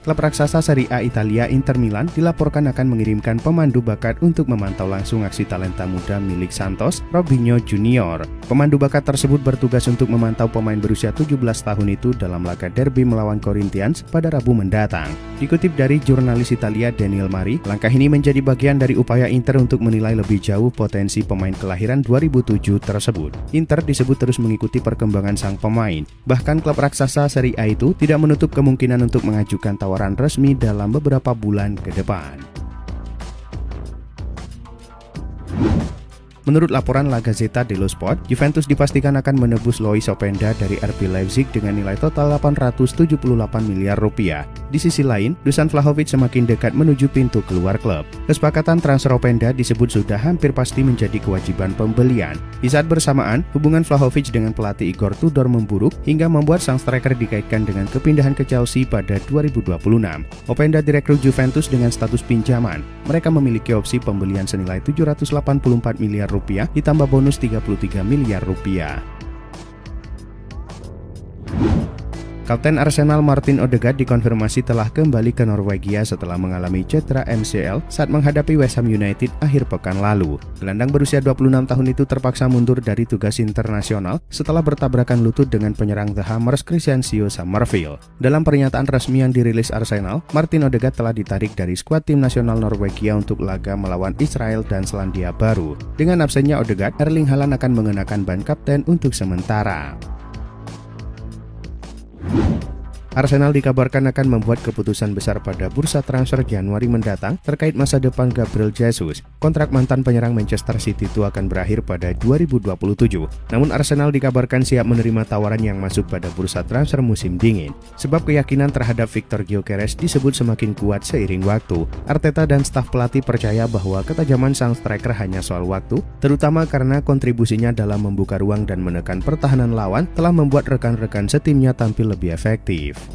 klub raksasa Serie A Italia Inter Milan dilaporkan akan mengirimkan pemandu bakat untuk memantau langsung aksi talenta muda milik Santos, Robinho Junior. Pemandu bakat tersebut bertugas untuk memantau pemain berusia 17 tahun itu dalam laga derby melawan Corinthians pada Rabu mendatang. Dikutip dari jurnalis Italia Daniel Mari, langkah ini menjadi bagian dari upaya Inter untuk menilai lebih jauh potensi pemain kelahiran 2007 tersebut. Inter disebut terus mengikuti perkembangan sang pemain. Bahkan klub raksasa Serie A itu tidak menutup kemungkinan untuk mengajukan tawaran resmi dalam beberapa bulan ke depan. Menurut laporan La Gazzetta dello Sport, Juventus dipastikan akan menebus Lois Openda dari RB Leipzig dengan nilai total 878 miliar rupiah. Di sisi lain, Dusan Vlahovic semakin dekat menuju pintu keluar klub. Kesepakatan transfer Openda disebut sudah hampir pasti menjadi kewajiban pembelian. Di saat bersamaan, hubungan Vlahovic dengan pelatih Igor Tudor memburuk hingga membuat sang striker dikaitkan dengan kepindahan ke Chelsea pada 2026. Openda direkrut Juventus dengan status pinjaman. Mereka memiliki opsi pembelian senilai 784 miliar rupiah ditambah bonus 33 miliar rupiah. Kapten Arsenal Martin Odegaard dikonfirmasi telah kembali ke Norwegia setelah mengalami cedera MCL saat menghadapi West Ham United akhir pekan lalu. Gelandang berusia 26 tahun itu terpaksa mundur dari tugas internasional setelah bertabrakan lutut dengan penyerang The Hammers Crescencio Summerville. Dalam pernyataan resmi yang dirilis Arsenal, Martin Odegaard telah ditarik dari skuad tim nasional Norwegia untuk laga melawan Israel dan Selandia Baru. Dengan absennya Odegaard, Erling Haaland akan mengenakan ban kapten untuk sementara. Arsenal dikabarkan akan membuat keputusan besar pada bursa transfer Januari mendatang terkait masa depan Gabriel Jesus. Kontrak mantan penyerang Manchester City itu akan berakhir pada 2027. Namun Arsenal dikabarkan siap menerima tawaran yang masuk pada bursa transfer musim dingin. Sebab keyakinan terhadap Victor Gyökeres disebut semakin kuat seiring waktu. Arteta dan staf pelatih percaya bahwa ketajaman sang striker hanya soal waktu, terutama karena kontribusinya dalam membuka ruang dan menekan pertahanan lawan telah membuat rekan-rekan setimnya tampil lebih efektif.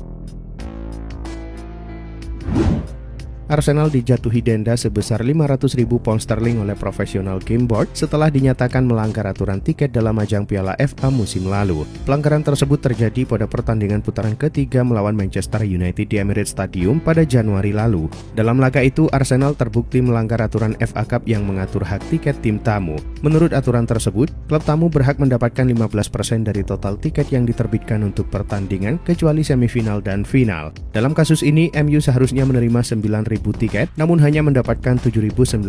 Arsenal dijatuhi denda sebesar 500.000 pound sterling oleh Professional Game Board setelah dinyatakan melanggar aturan tiket dalam ajang Piala FA musim lalu. Pelanggaran tersebut terjadi pada pertandingan putaran ketiga melawan Manchester United di Emirates Stadium pada Januari lalu. Dalam laga itu, Arsenal terbukti melanggar aturan FA Cup yang mengatur hak tiket tim tamu. Menurut aturan tersebut, klub tamu berhak mendapatkan 15% dari total tiket yang diterbitkan untuk pertandingan kecuali semifinal dan final. Dalam kasus ini, MU seharusnya menerima 9.000 tiket, namun hanya mendapatkan 7.956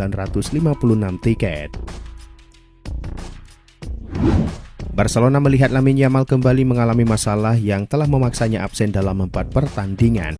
tiket. Barcelona melihat Lamine Yamal kembali mengalami masalah yang telah memaksanya absen dalam 4 pertandingan.